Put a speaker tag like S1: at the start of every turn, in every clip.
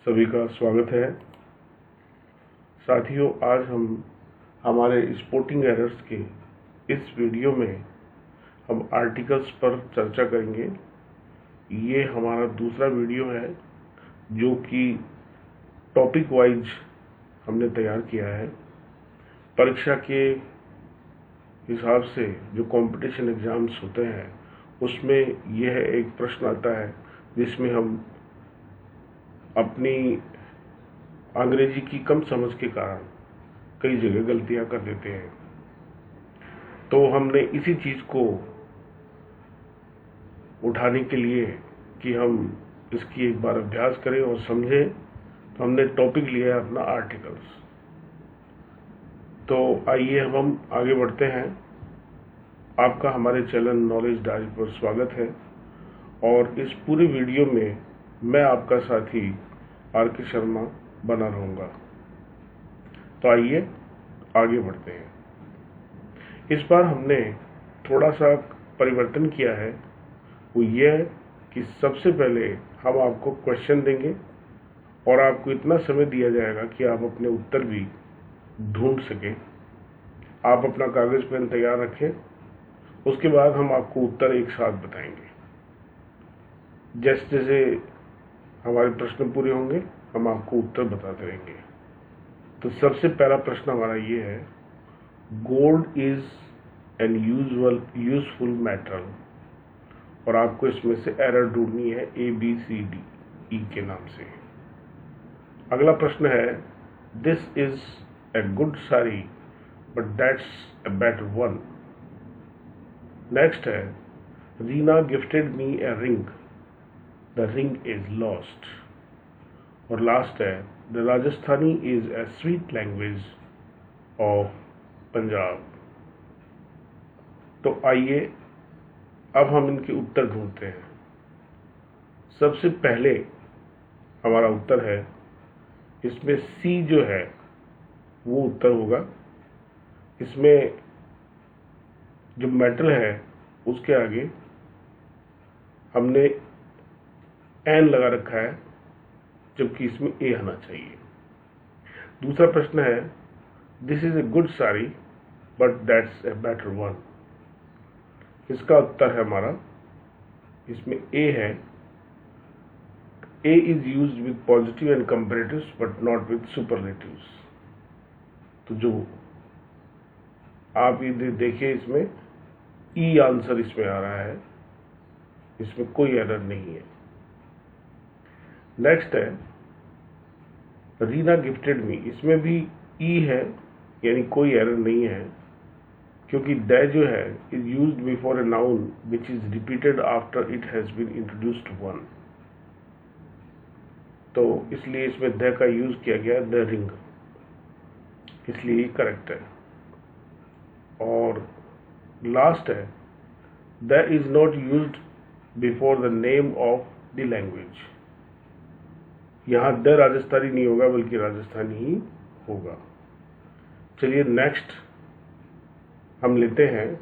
S1: सभी का स्वागत है। साथियों, आज हम हमारे स्पोर्टिंग एरर्स के इस वीडियो में हम आर्टिकल्स पर चर्चा करेंगे। ये हमारा दूसरा वीडियो है जो कि टॉपिक वाइज हमने तैयार किया है। परीक्षा के हिसाब से जो कंपटीशन एग्जाम्स होते हैं उसमें यह एक प्रश्न आता है जिसमें हम अपनी अंग्रेजी की कम समझ के कारण कई जगह गलतियां कर देते हैं। तो हमने इसी चीज को उठाने के लिए कि हम इसकी एक बार अभ्यास करें और समझें, तो हमने टॉपिक लिया है अपना आर्टिकल्स। तो आइए हम आगे बढ़ते हैं। आपका हमारे चैनल नॉलेज डायरी पर स्वागत है और इस पूरे वीडियो में मैं आपका साथी आर.के. शर्मा बना रहूंगा। तो आइए आगे बढ़ते हैं। इस बार हमने थोड़ा सा परिवर्तन किया है। वो यह कि सबसे पहले हम आपको क्वेश्चन देंगे और आपको इतना समय दिया जाएगा कि आप अपने उत्तर भी ढूंढ सकें। आप अपना कागज पेन तैयार रखें। उसके बाद हम आपको उत्तर एक साथ बताएंगे। जैसे जैसे हमारे प्रश्न पूरे होंगे हम आपको उत्तर बताते रहेंगे। तो सबसे पहला प्रश्न हमारा ये है, gold is an useful metal, और आपको इसमें से एरर ढूंढनी है ABCDE के नाम से। अगला प्रश्न है, this is a good sari but that's a better one. Next है, Rina gifted me a ring, the ring is lost. और लास्ट है, the Rajasthani is a sweet language of Punjab. तो आइए अब हम इनके उत्तर ढूंढते हैं। सबसे पहले हमारा उत्तर है, इसमें C जो है वो उत्तर होगा। इसमें जो मेटल है उसके आगे हमने N लगा रखा है, जबकि इसमें A आना चाहिए। दूसरा प्रश्न है, this is a good sari but that's a better one. इसका उत्तर है हमारा, इसमें A है। A is used with positive and comparatives but not with superlatives. तो जो आप ये देखिए, इसमें E आंसर इसमें आ रहा है, इसमें कोई एरर नहीं है। नेक्स्ट है, रीना गिफ्टेड मी, इसमें भी E है, यानी कोई एरर नहीं है, क्योंकि द जो है is used before a noun which is repeated after it has been introduced one. तो इसलिए इसमें द का यूज किया गया, द रिंग, इसलिए करेक्ट है। और लास्ट है, the is not used before the name of the language. यहां द राजस्थानी नहीं होगा बल्कि राजस्थानी ही होगा। चलिए नेक्स्ट हम लेते हैं,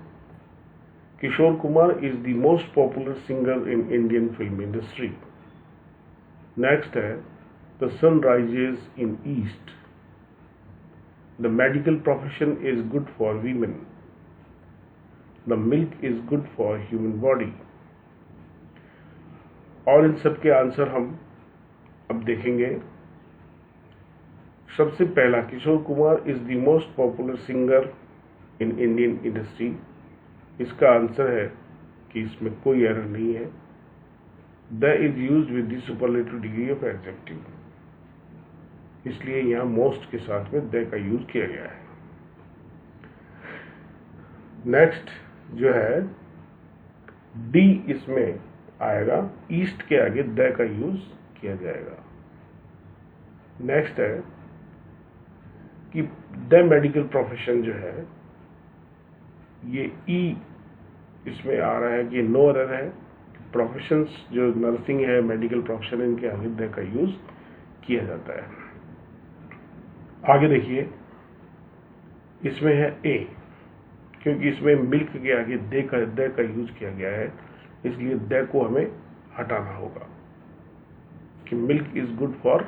S1: Kishore Kumar is the most popular singer in Indian film industry. Next है, the sun rises in east, the medical profession is good for women, the milk is good for human body. और इन सब के आंसर हम अब देखेंगे। सबसे पहला, Kishore Kumar is the most popular singer in Indian industry. इसका आंसर है कि इसमें कोई एरर नहीं है। The is used with the superlative degree of adjective, इसलिए यहां मोस्ट के साथ में द का यूज किया गया है। नेक्स्ट जो है D, इसमें आएगा ईस्ट के आगे द का यूज किया जाएगा। नेक्स्ट है कि द मेडिकल प्रोफेशन जो है ये E इसमें आ रहा है कि नो एरर है। प्रोफेशंस जो नर्सिंग है, मेडिकल प्रोफेशन, इनके आगे द का यूज किया जाता है। आगे देखिए, इसमें है A, क्योंकि इसमें मिल्क के आगे द का यूज किया गया है, इसलिए द को हमें हटाना होगा कि milk is good for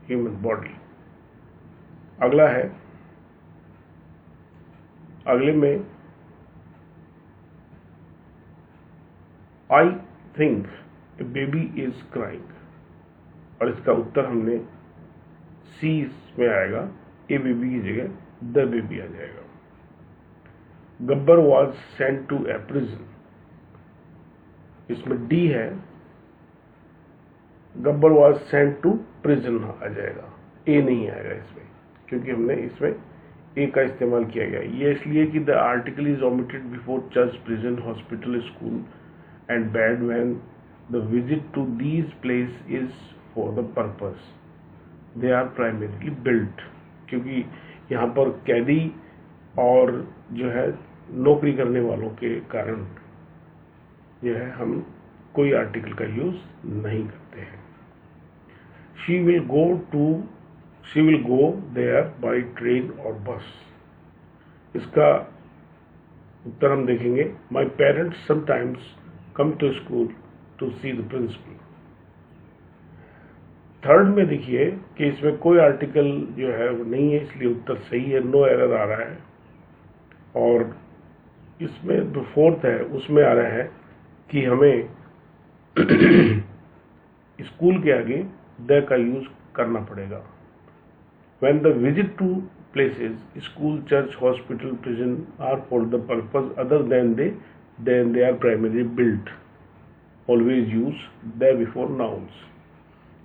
S1: human body. अगला है, अगले में I think A baby is crying, और इसका उत्तर हमने सी में आएगा, ए बेबी की जगह द बेबी आ जाएगा। Gabbar was sent to a prison, इसमें डी है, Gabbar was sent to prison आ जाएगा, ए नहीं आएगा इसमें, क्योंकि हमने इसमें ए का इस्तेमाल किया गया। ये इसलिए कि the article is omitted before church, prison, hospital, school and bed when the visit to these place is for the purpose they are primarily built, क्योंकि यहाँ पर कैदी और जो है नौकरी करने वालों के कारण जो है हम कोई आर्टिकल का यूज नहीं करते हैं। She will go there by train और बस, इसका उत्तर हम देखेंगे, my parents sometimes come to school to see the principal. Third में देखिए कि इसमें कोई आर्टिकल जो है वो नहीं है, इसलिए उत्तर सही है, नो एरर आ रहा है। और इसमें जो फोर्थ है उसमें आ रहा है कि हमें स्कूल के आगे द का यूज करना पड़ेगा। When the visit to places, school, church, hospital, prison are for the purpose other than they are primarily built, always use the before nouns।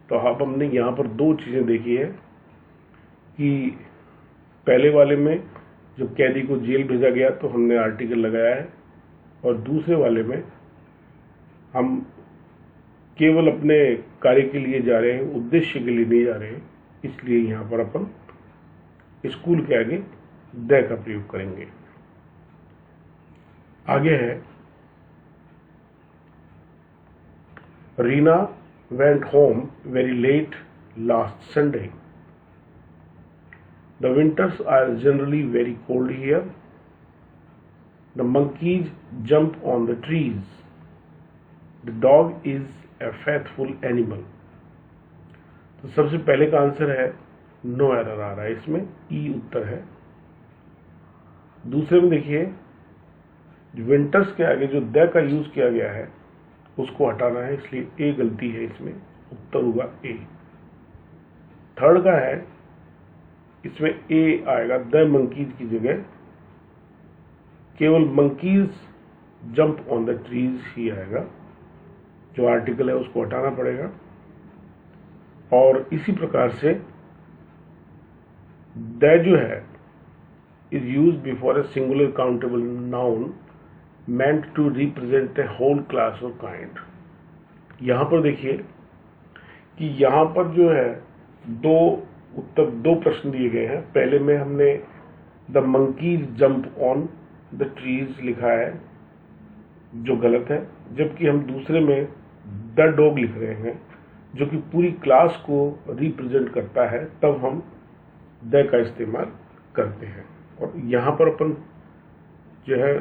S1: तो अब हमने यहाँ पर दो चीज़ें देखी है कि पहले वाले में जब कैदी को जेल भेजा गया तो हमने आर्टिकल लगाया है, और दूसरे वाले में हम केवल अपने कार्य के लिए जा रहे हैं, उद्देश्य के लिए नहीं जा रहे हैं, इसलिए यहाँ पर अपन स्कूल के आगे द का प्रयोग करेंगे। आगे है, Reena went home very late last Sunday, the winters are generally very cold here, the monkeys jump on the trees, the dog is a faithful animal. तो सबसे पहले का आंसर है नो एरर आ रहा है, इसमें ई उत्तर है। दूसरे में देखिए विंटर्स के आगे जो द का यूज किया गया है उसको हटाना है, इसलिए ए गलती है, इसमें उत्तर होगा ए। थर्ड का है, इसमें ए आएगा, द मंकीज की जगह केवल monkeys jump on the trees ही आएगा, जो आर्टिकल है उसको हटाना पड़ेगा। और इसी प्रकार से द जो है is use before a singular countable noun meant to represent a whole class or kind। यहां पर देखिए कि यहां पर जो है दो प्रश्न दिए गए हैं। पहले में हमने the monkeys jump on the trees लिखा है जो गलत है, जबकि हम दूसरे में द डॉग लिख रहे हैं जो कि पूरी क्लास को रिप्रेजेंट करता है, तब हम द का इस्तेमाल करते हैं। और यहां पर अपन जो है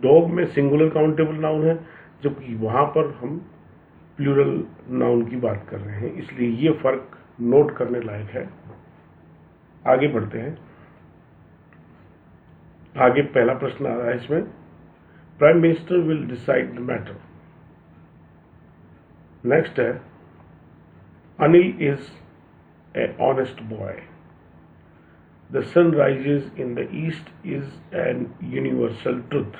S1: डॉग में सिंगुलर काउंटेबल नाउन है, जबकि वहां पर हम प्लूरल नाउन की बात कर रहे हैं, इसलिए ये फर्क नोट करने लायक है। आगे बढ़ते हैं। आगे पहला प्रश्न आ रहा है इसमें, prime minister will decide the matter. Next है, Anil is a honest boy, the sun rises in the east is an universal truth।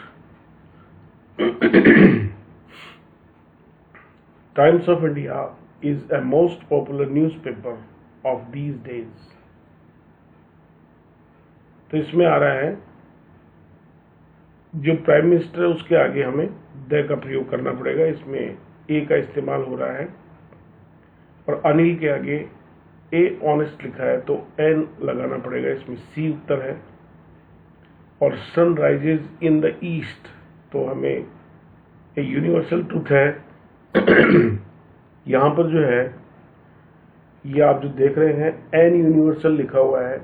S1: Times of India is a most popular newspaper of these days। तो इसमें आ रहा है जो prime minister है उसके आगे हमें द का प्रयोग करना पड़ेगा, इसमें ए का इस्तेमाल हो रहा है। और अनिल के आगे ए ऑनेस्ट लिखा है तो एन लगाना पड़ेगा, इसमें सी उत्तर है। और sun rises in the east तो हमें ए यूनिवर्सल ट्रूथ है। यहां पर जो है ये आप जो देख रहे हैं एन यूनिवर्सल लिखा हुआ है,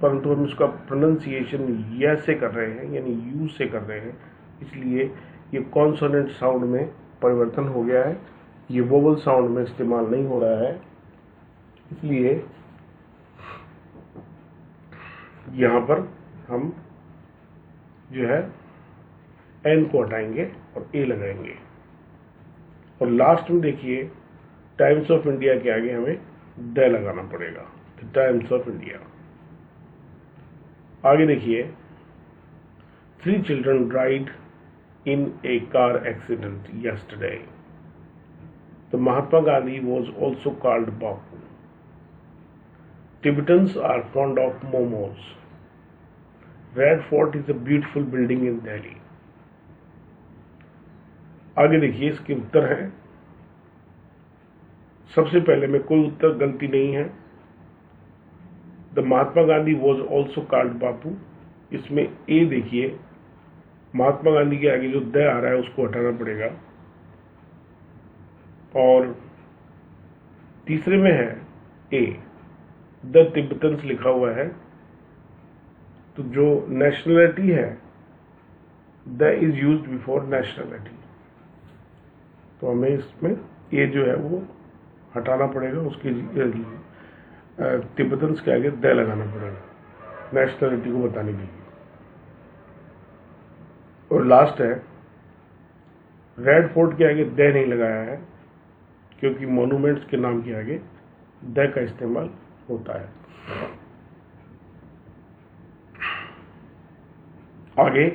S1: परंतु हम उसका प्रोनाउंसिएशन य से कर रहे हैं, यानी यू से कर रहे हैं, इसलिए ये कॉन्सोनेंट साउंड में परिवर्तन हो गया है। ये वोवल साउंड में इस्तेमाल नहीं हो रहा है, इसलिए यहां पर हम जो है एन को हटाएंगे और ए लगाएंगे। और लास्ट में देखिए टाइम्स ऑफ इंडिया के आगे हमें द लगाना पड़ेगा, द टाइम्स ऑफ इंडिया। आगे देखिए 3 children died in a car accident yesterday. The Mahatma Gandhi was also called Bapu. Tibetans are fond of momos. Red Fort is a beautiful building in Delhi. आगे देखिए इसके उत्तर हैं। सबसे पहले में कोई उत्तर गलती नहीं है। The Mahatma Gandhi was also called Bapu, इसमें ए देखिए महात्मा गांधी के आगे जो द आ रहा है उसको हटाना पड़ेगा। और तीसरे में है ए, द तिब्बतन्स लिखा हुआ है, तो जो नेशनलिटी है the is used before nationality, तो हमें इसमें ए जो है वो हटाना पड़ेगा, उसके तिब्बतन्स के आगे द लगाना पड़ेगा नेशनलिटी को बताने के लिए। और लास्ट है रेड फोर्ट के आगे द नहीं लगाया है क्योंकि मॉन्यूमेंट्स के नाम के आगे द का इस्तेमाल होता है। आगे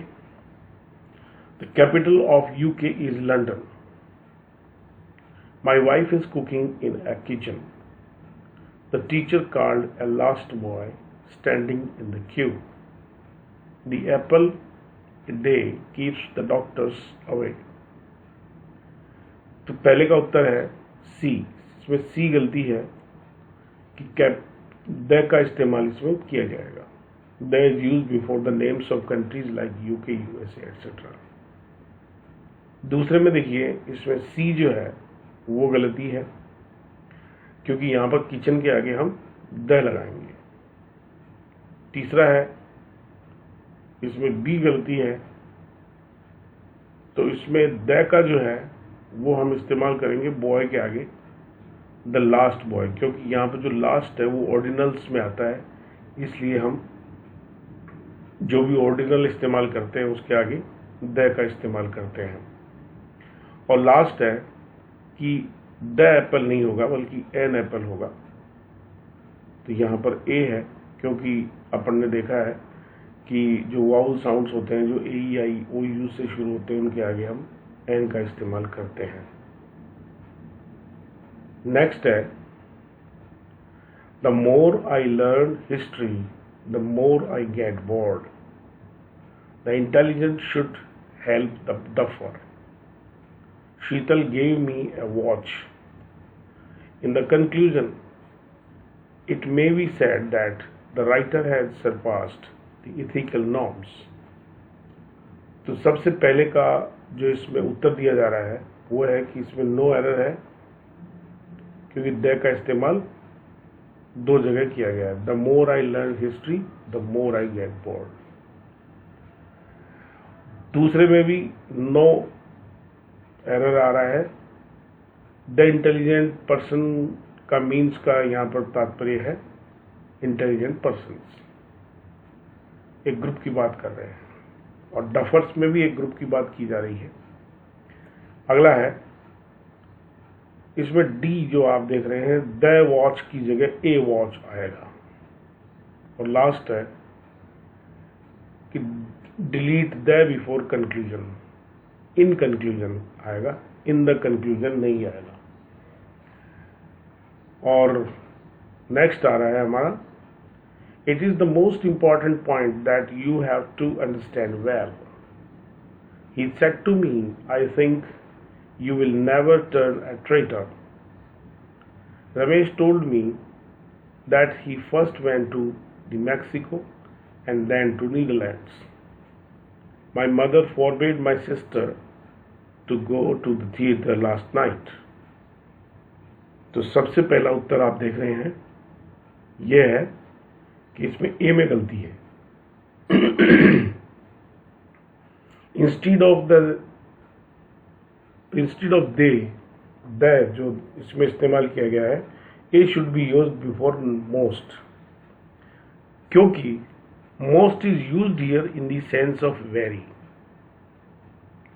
S1: the capital of UK is London. My wife is cooking in a kitchen. The teacher called a lost boy standing in the queue. The apple a day keeps the doctors away. तो पहले का उत्तर है सी, इसमें सी गलती है कि the का इस्तेमाल इसमें किया जाएगा। The is used before the names of countries like UK, USA etcetera. दूसरे में देखिए इसमें सी जो है वो गलती है क्योंकि यहां पर किचन के आगे हम द लगाएंगे। तीसरा है इसमें बी गलती है, तो इसमें द का जो है वो हम इस्तेमाल करेंगे बॉय के आगे, द लास्ट बॉय, क्योंकि यहां पर जो लास्ट है वो ऑर्डिनल्स में आता है, इसलिए हम जो भी ऑर्डिनल इस्तेमाल करते हैं उसके आगे द का इस्तेमाल करते हैं। और लास्ट है कि द एप्पल नहीं होगा बल्कि एन एप्पल होगा, तो यहाँ पर ए है क्योंकि अपन ने देखा है कि जो वाउल साउंड्स होते हैं जो ए ई आई ओ यू से शुरू होते हैं उनके आगे हम एन का इस्तेमाल करते हैं। नेक्स्ट है the more I learn history the more I get bored. The intelligent should help the duffer. Sheetal gave me a watch. In the conclusion, it may be said that the writer has surpassed the ethical norms. तो सबसे पहले का जो इसमें उत्तर दिया जा रहा है वो है कि इसमें नो एरर है क्योंकि द का इस्तेमाल 2 जगह किया गया है। The more I learn history the more I get bored. दूसरे में भी नो एरर आ रहा है। द इंटेलिजेंट पर्सन का मीन्स का यहाँ पर तात्पर्य है इंटेलिजेंट पर्सन्स, एक ग्रुप की बात कर रहे हैं, और डफर्स में भी एक ग्रुप की बात की जा रही है। अगला है इसमें डी जो आप देख रहे हैं द वॉच की जगह ए वॉच आएगा। और लास्ट है कि delete the before conclusion, in conclusion आएगा, इन द कंक्लूजन नहीं आएगा। और नेक्स्ट आ रहा है हमारा it is the most important point that you have to understand well. He said to me I think you will never turn a traitor. Ramesh told me that he first went to the Mexico and then to Netherlands. My mother forbade my sister to go to the theater last night. तो सबसे पहला उत्तर आप देख रहे हैं यह है कि इसमें ए में गलती है। instead of they द जो इसमें इस्तेमाल किया गया है, a should be use before most, क्योंकि most is used here in the sense of very.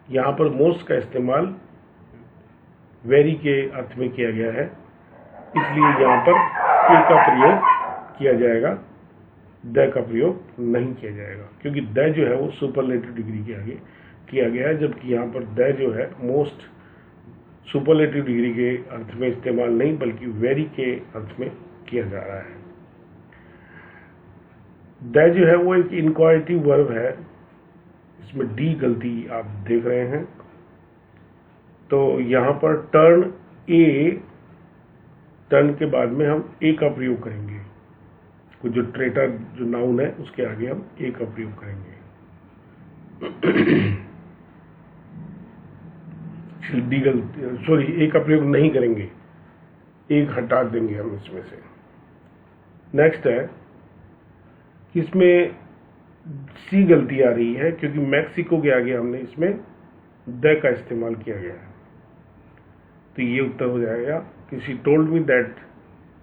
S1: यहां पर मोस्ट का इस्तेमाल वेरी के अर्थ में किया गया है, इसलिए यहां पर ए का प्रयोग किया जाएगा, द का प्रयोग नहीं किया जाएगा, क्योंकि द जो है वो सुपरलेटिव डिग्री के आगे किया गया है, जबकि यहाँ पर द जो है मोस्ट सुपरलेटिव डिग्री के अर्थ में इस्तेमाल नहीं बल्कि वेरी के अर्थ में किया जा रहा है। द जो है वो एक इनक्वालिटिव वर्ब है, इसमें डी गलती आप देख रहे हैं। तो यहाँ पर टर्न के बाद में हम ए का प्रयोग करेंगे, कुछ जो ट्रेटर जो नाउन है उसके आगे हम ए का प्रयोग करेंगे। ए का प्रयोग नहीं करेंगे, एक हटा देंगे हम इसमें से। नेक्स्ट है, इसमें सी गलती आ रही है क्योंकि मैक्सिको के आगे हमने इसमें द का इस्तेमाल किया गया है, तो ये उत्तर हो जाएगा कि she told me that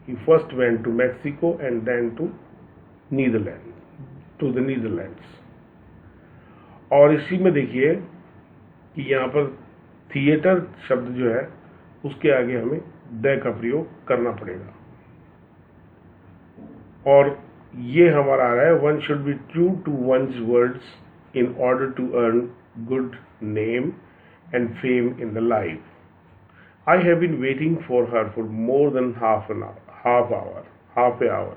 S1: he first went to Mexico and then to the Netherlands. और इसी में देखिए कि यहाँ पर थिएटर शब्द जो है उसके आगे हमें द का प्रयोग करना पड़ेगा, और ये हमारा आ रहा है, one should be true to one's words in order to earn good name and fame in the life. I have been waiting for her for more than half an hour.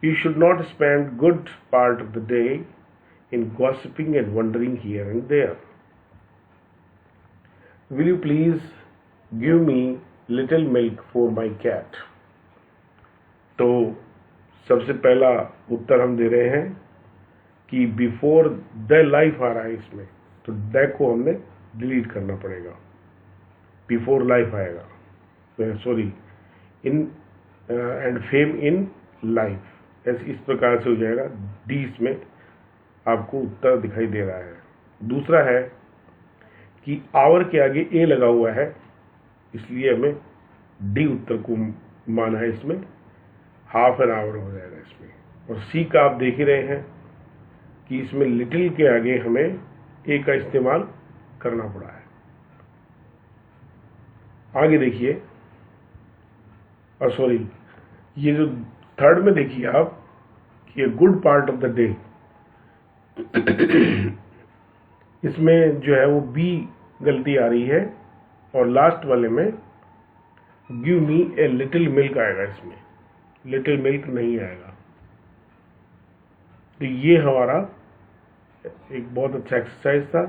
S1: You should not spend good part of the day in gossiping and wandering here and there. Will you please give me little milk for my cat? तो सबसे पहला उत्तर हम दे रहे हैं कि before the life आ रहा है इसमें, तो द को हमने डिलीट करना पड़ेगा, बिफोर लाइफ आएगा, sorry in and fame in life, ऐसे इस प्रकार से हो जाएगा। डी इसमें आपको उत्तर दिखाई दे रहा है। दूसरा है कि आवर के आगे ए लगा हुआ है, इसलिए हमें डी उत्तर को माना है, इसमें हाफ एन आवर हो जाएगा इसमें। और सी का आप देख ही रहे हैं कि इसमें लिटिल के आगे हमें ए का इस्तेमाल करना पड़ा है। आगे देखिए, और सॉरी ये जो थर्ड में देखिए आप कि good part of the day, इसमें जो है वो बी गलती आ रही है, और लास्ट वाले में give me a little milk आएगा, इसमें लिटिल मिल्क नहीं आएगा। तो ये हमारा एक बहुत अच्छा एक्सरसाइज था।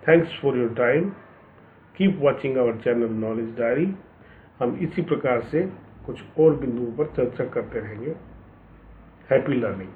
S1: Thanks for your time, keep watching our channel knowledge diary. हम इसी प्रकार से कुछ और बिंदुओं पर चर्चा करते रहेंगे। Happy learning.